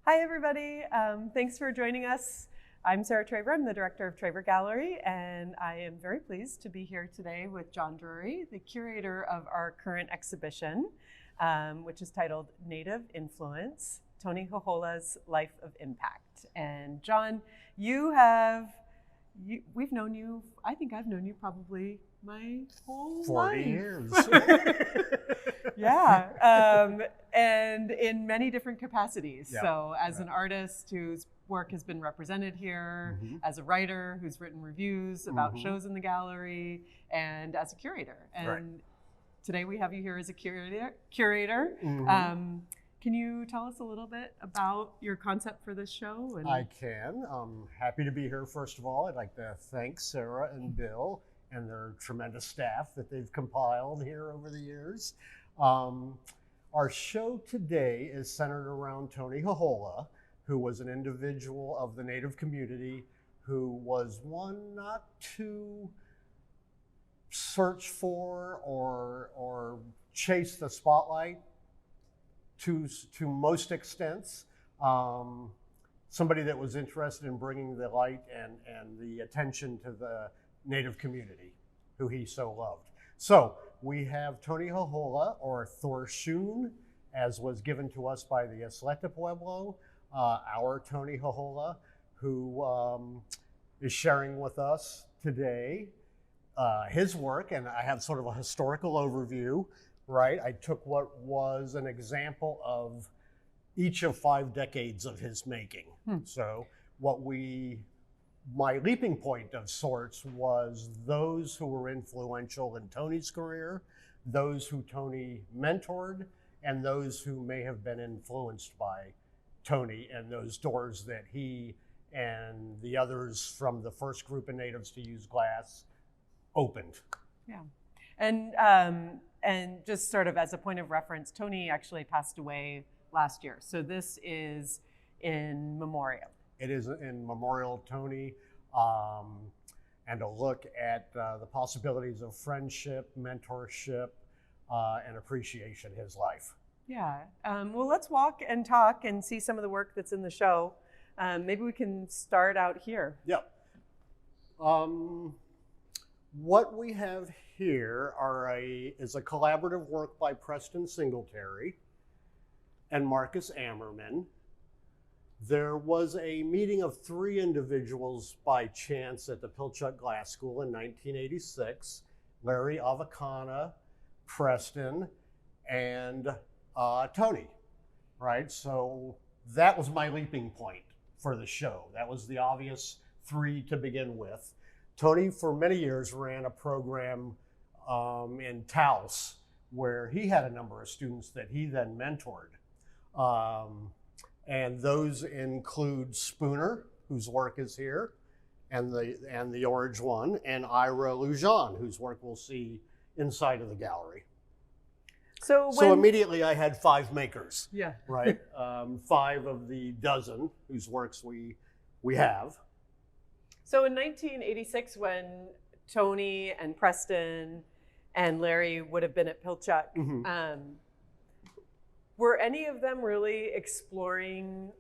Hi, everybody. Thanks for joining us. I'm Sarah Traver. I'm the director of Traver Gallery, and I am very pleased to be here today with John Drury, the curator of our current exhibition, which is titled Native Influence, Tony Jojola's Life of Impact. And John, we've known you, I think I've known you probably my whole 40 life. years. Yeah, and in many different capacities. Yeah. So as an artist whose work has been represented here, as a writer who's written reviews about shows in the gallery, and as a curator. And today we have you here as a curator. Can you tell us a little bit about your concept for this show? I can. I'm happy to be here. First of all, I'd like to thank Sarah and Bill and their tremendous staff that they've compiled here over the years. Our show today is centered around Tony Jojola, who was an individual of the Native community who was one not to search for or chase the spotlight to most extents. Somebody that was interested in bringing the light and the attention to the Native community who he so loved. So we have Tony Jojola, or Thorshun, as was given to us by the Isleta Pueblo, our Tony Jojola, who is sharing with us today his work. And I have sort of a historical overview, right? I took what was an example of each of 5 decades of his making. So my leaping point of sorts was those who were influential in Tony's career, those who Tony mentored, and those who may have been influenced by Tony and those doors that he and the others from the first group of natives to use glass opened. Yeah. And just sort of as a point of reference, Tony actually passed away last year. So this is in memoriam. It is in memorial Tony, and a look at the possibilities of friendship, mentorship, and appreciation in his life. Yeah. Well, let's walk and talk and see some of the work that's in the show. Maybe we can start out here. Yep. What we have here is a collaborative work by Preston Singletary and Marcus Amerman. There was a meeting of 3 individuals by chance at the Pilchuck Glass School in 1986, Larry, Ahvakana, Preston, and Tony, right? So that was my leaping point for the show. That was the obvious 3 to begin with. Tony, for many years, ran a program in Taos where he had a number of students that he then mentored. And those include Spooner, whose work is here, and the orange one, and Ira Lujan, whose work we'll see inside of the gallery. So immediately I had 5 makers, right? 5 of the dozen whose works we have. So in 1986, when Tony and Preston and Larry would have been at Pilchuck, were any of them really exploring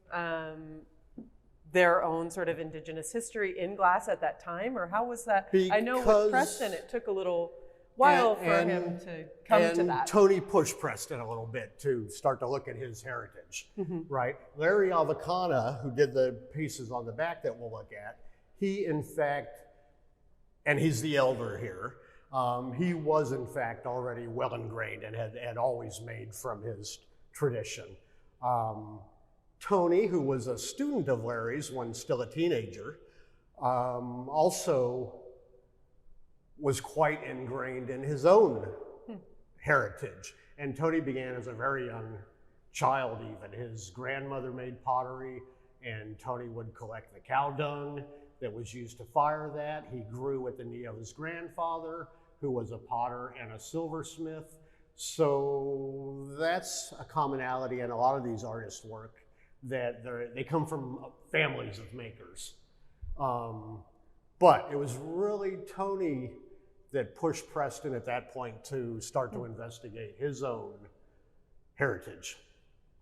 their own sort of indigenous history in glass at that time? Or how was that? I know with Preston, it took a little while for him to come to that. And Tony pushed Preston a little bit to start to look at his heritage, right? Larry Ahvakana, who did the pieces on the back that we'll look at, he in fact, and he's the elder here, he was in fact already well ingrained and had always made from his tradition. Tony, who was a student of Larry's when still a teenager, also was quite ingrained in his own heritage. And Tony began as a very young child even. His grandmother made pottery, and Tony would collect the cow dung that was used to fire that. He grew at the knee of his grandfather, who was a potter and a silversmith. So that's a commonality in a lot of these artists' work, that they come from families of makers. But it was really Tony that pushed Preston at that point to start to investigate his own heritage.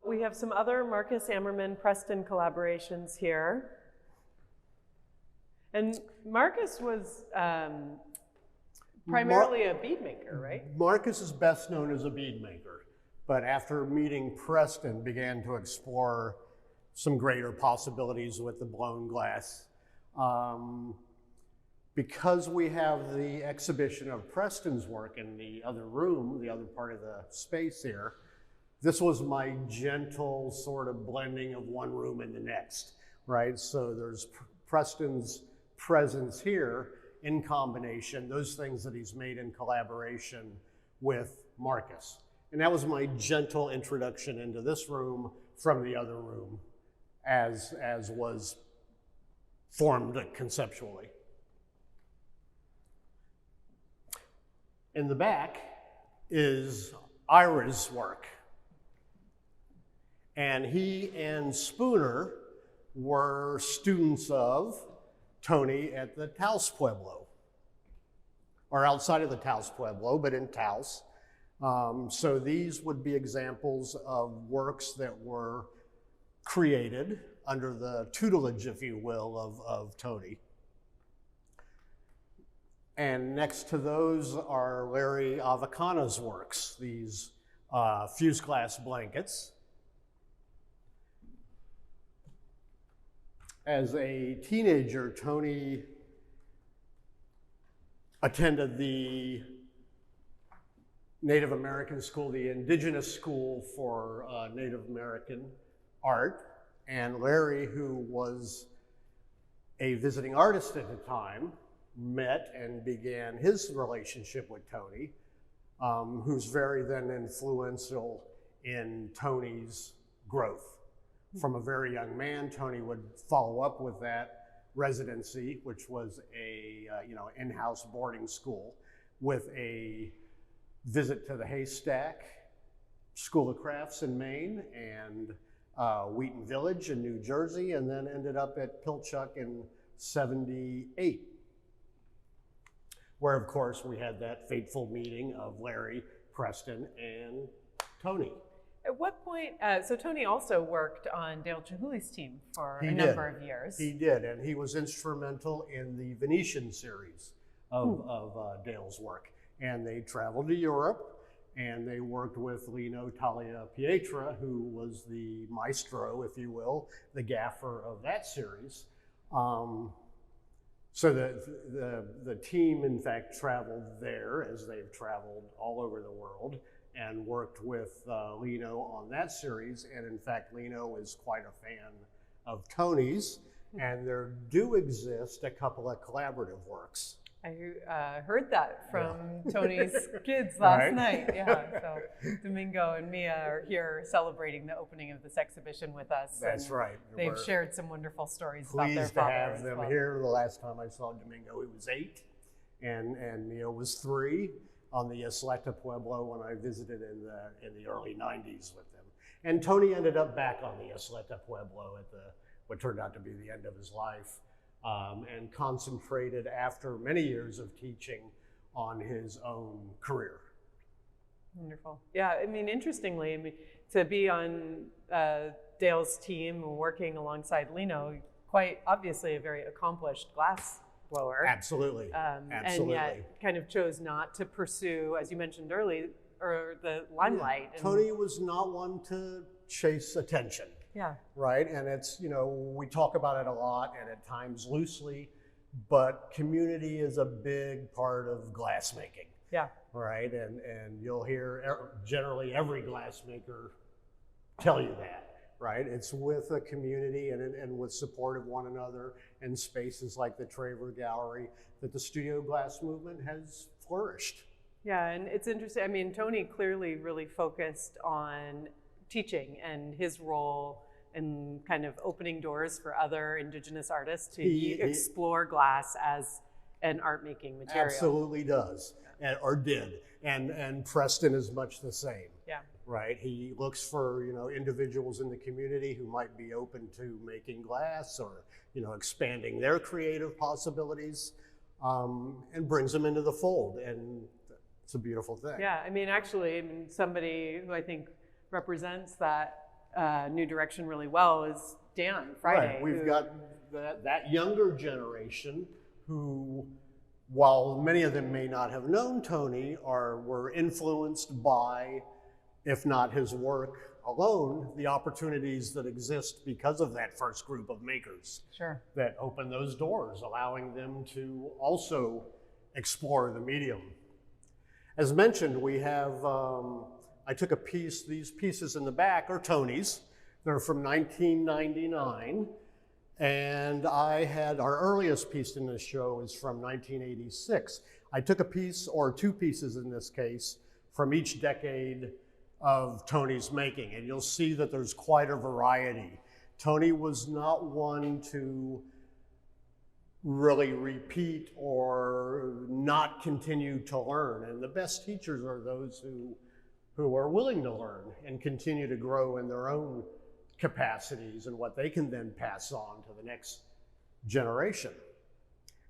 We have some other Marcus Amerman Preston collaborations here. And Marcus was primarily a bead maker, right? Marcus is best known as a bead maker, but after meeting Preston, began to explore some greater possibilities with the blown glass. Because we have the exhibition of Preston's work in the other room, the other part of the space here, this was my gentle sort of blending of one room and the next, right? So there's Preston's presence here in combination, those things that he's made in collaboration with Marcus. And that was my gentle introduction into this room from the other room as was formed conceptually. In the back is Ira's work. And he and Spooner were students of Tony at the Taos Pueblo, or outside of the Taos Pueblo, but in Taos. So these would be examples of works that were created under the tutelage, if you will, of Tony. And next to those are Larry Ahvakana's works, these fused glass blankets. As a teenager, Tony attended the Native American school, the indigenous school for Native American art. And Larry, who was a visiting artist at the time, met and began his relationship with Tony, who's very then influential in Tony's growth. From a very young man, Tony would follow up with that residency, which was a in-house boarding school, with a visit to the Haystack School of Crafts in Maine and Wheaton Village in New Jersey, and then ended up at Pilchuck in '78. Where, of course, we had that fateful meeting of Larry, Preston, and Tony. At what point, so Tony also worked on Dale Chihuly's team for a number of years. He did, and he was instrumental in the Venetian series of Dale's work. And they traveled to Europe, and they worked with Lino Talia Pietra, who was the maestro, if you will, the gaffer of that series. So the team, in fact, traveled there, as they've traveled all over the world, and worked with Lino on that series. And in fact, Lino is quite a fan of Tony's, and there do exist a couple of collaborative works. I heard that from Tony's kids last night. Yeah, so Domingo and Mia are here celebrating the opening of this exhibition with us. That's right. They've shared some wonderful stories about their father. Pleased to have them here. The last time I saw Domingo, he was 8, and Mia was 3 on the Isleta Pueblo when I visited in the early '90s with them. And Tony ended up back on the Isleta Pueblo at what turned out to be the end of his life. And concentrated after many years of teaching on his own career. Wonderful. Yeah, I mean, interestingly, to be on Dale's team working alongside Lino, quite obviously a very accomplished glass blower. Absolutely. Absolutely. And yet kind of chose not to pursue, as you mentioned earlier, or the limelight. Yeah. Tony was not one to chase attention. Yeah. Right, and it's, we talk about it a lot and at times loosely, but community is a big part of glassmaking. Yeah. Right, and you'll hear generally every glassmaker tell you that, right? It's with a community and with support of one another and spaces like the Traver Gallery that the studio glass movement has flourished. Yeah, and it's interesting. I mean, Tony clearly really focused on teaching and his role in kind of opening doors for other indigenous artists to explore glass as an art-making material. Absolutely does, or did. And Preston is much the same. Yeah. Right? He looks for, individuals in the community who might be open to making glass or, expanding their creative possibilities, and brings them into the fold. And it's a beautiful thing. Yeah, I mean, actually, somebody who I think represents that new direction really well is Dan Friday. Right. We've got that younger generation who, while many of them may not have known Tony, were influenced by, if not his work alone, the opportunities that exist because of that first group of makers. Sure. That open those doors, allowing them to also explore the medium. As mentioned, we have, I took a piece, these pieces in the back are Tony's. They're from 1999. And our earliest piece in this show is from 1986. I took a piece, or two pieces in this case, from each decade of Tony's making, and you'll see that there's quite a variety. Tony was not one to really repeat or not continue to learn, and the best teachers are those who are willing to learn and continue to grow in their own capacities and what they can then pass on to the next generation.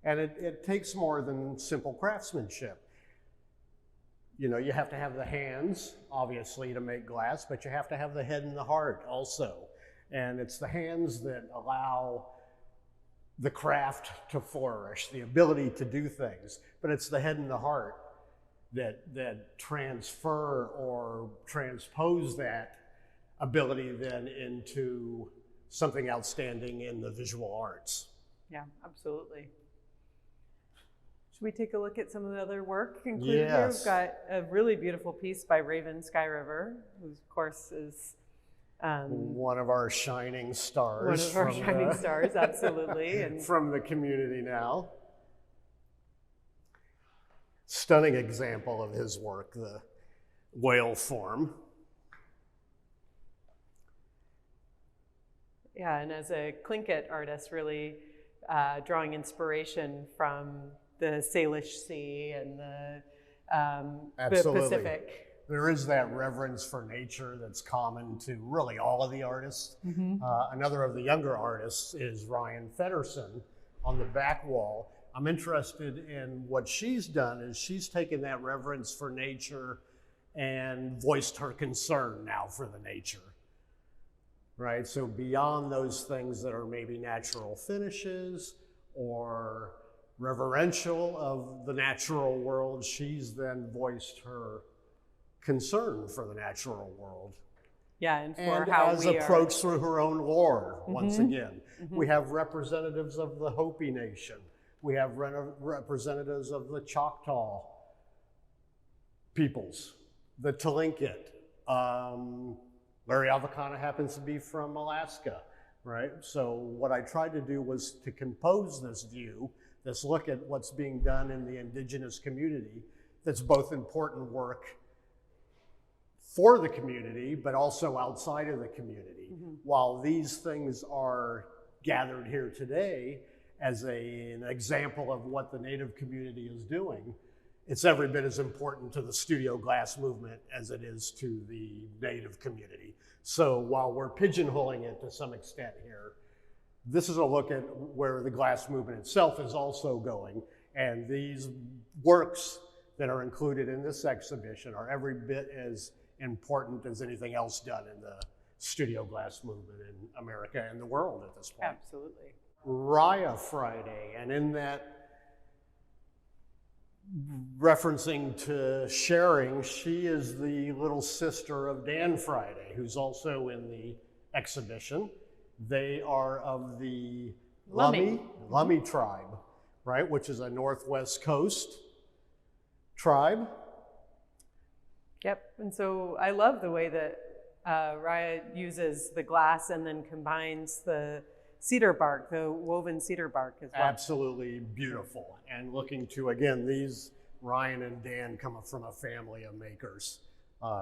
And it takes more than simple craftsmanship. You know, you have to have the hands, obviously, to make glass, but you have to have the head and the heart also. And it's the hands that allow the craft to flourish, the ability to do things, but it's the head and the heart that transfer or transpose that ability then into something outstanding in the visual arts. Yeah, absolutely. Should we take a look at some of the other work included here? Yes. We've got a really beautiful piece by Raven Skyriver, who of course is one of our shining stars. One of our shining stars, absolutely. And from the community now. Stunning example of his work, the whale form. yeah, and as a Tlingit artist, really drawing inspiration from the Salish Sea and the Pacific. There is that reverence for nature that's common to really all of the artists. Mm-hmm. Another of the younger artists is Feddersen on the back wall. I'm interested in what she's done is she's taken that reverence for nature and voiced her concern now for the nature, right? So beyond those things that are maybe natural finishes or reverential of the natural world, she's then voiced her concern for the natural world. Yeah, and for and how as we approached through her own lore, once Mm-hmm. again. Mm-hmm. We have representatives of the Hopi Nation. We have representatives of the Choctaw peoples, the Tlingit. Larry Ahvakana happens to be from Alaska, right? So what I tried to do was to compose this view, this look at what's being done in the indigenous community that's both important work for the community, but also outside of the community. Mm-hmm. While these things are gathered here today as an example of what the Native community is doing, it's every bit as important to the studio glass movement as it is to the Native community. So while we're pigeonholing it to some extent here, this is a look at where the glass movement itself is also going. And these works that are included in this exhibition are every bit as important as anything else done in the studio glass movement in America and the world at this point. Absolutely. Raya Friday, and in that referencing to sharing, she is the little sister of Dan Friday, who's also in the exhibition. They are of the Lummi tribe, right, which is a Northwest Coast tribe. Yep, and so I love the way that Raya uses the glass and then combines the cedar bark, the woven cedar bark as well. Absolutely beautiful. And looking to, again, these, Ryan and Dan come from a family of makers.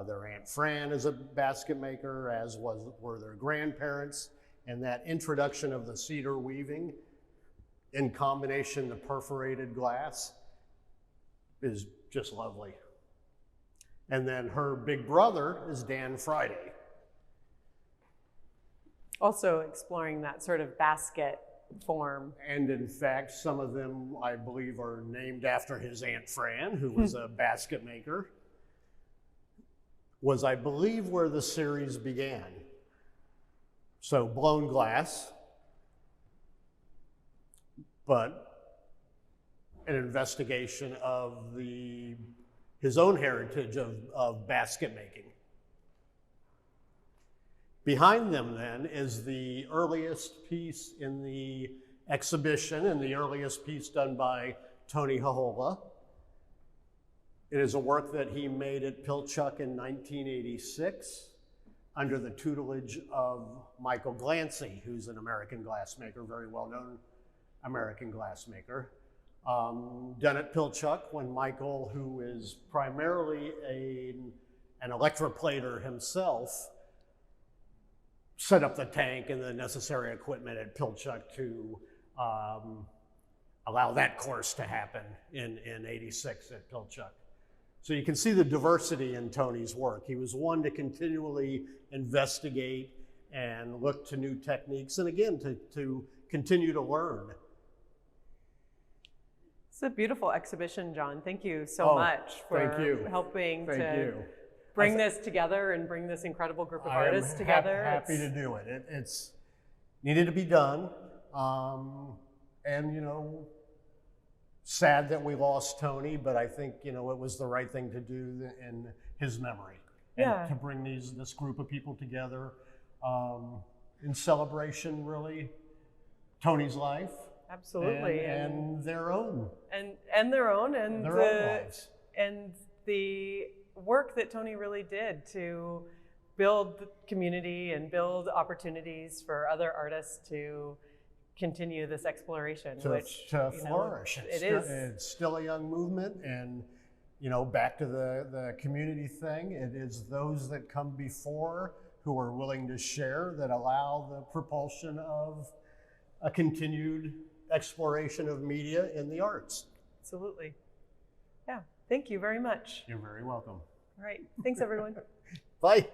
Their Aunt Fran is a basket maker, as were their grandparents. And that introduction of the cedar weaving in combination with perforated glass is just lovely. And then her big brother is Dan Friday. Also exploring that sort of basket form. And in fact, some of them, I believe, are named after his Aunt Fran, who was a basket maker. Was, I believe, where the series began. So blown glass, but an investigation of his own heritage of basket making. Behind them then is the earliest piece in the exhibition and the earliest piece done by Tony Jojola. It is a work that he made at Pilchuck in 1986 under the tutelage of Michael Glancy, who's an American glassmaker, very well-known American glassmaker. Done at Pilchuck when Michael, who is primarily an electroplater himself, set up the tank and the necessary equipment at Pilchuck to allow that course to happen in 86 at Pilchuck. So you can see the diversity in Tony's work. He was one to continually investigate and look to new techniques, and again, to continue to learn. It's a beautiful exhibition, John. Thank you so much for helping to bring this together and bring this incredible group of artists together. Happy to do it. It's needed to be done, and sad that we lost Tony, but I think it was the right thing to do in his memory, and to bring this group of people together in celebration, really, Tony's life. Absolutely, and their own, and their own lives, and the work that Tony really did to build the community and build opportunities for other artists to continue this exploration, to flourish. It's still a young movement, and back to the community thing. It is those that come before who are willing to share that allow the propulsion of a continued exploration of media in the arts. Absolutely. Yeah. Thank you very much. You're very welcome. All right. Thanks, everyone. Bye.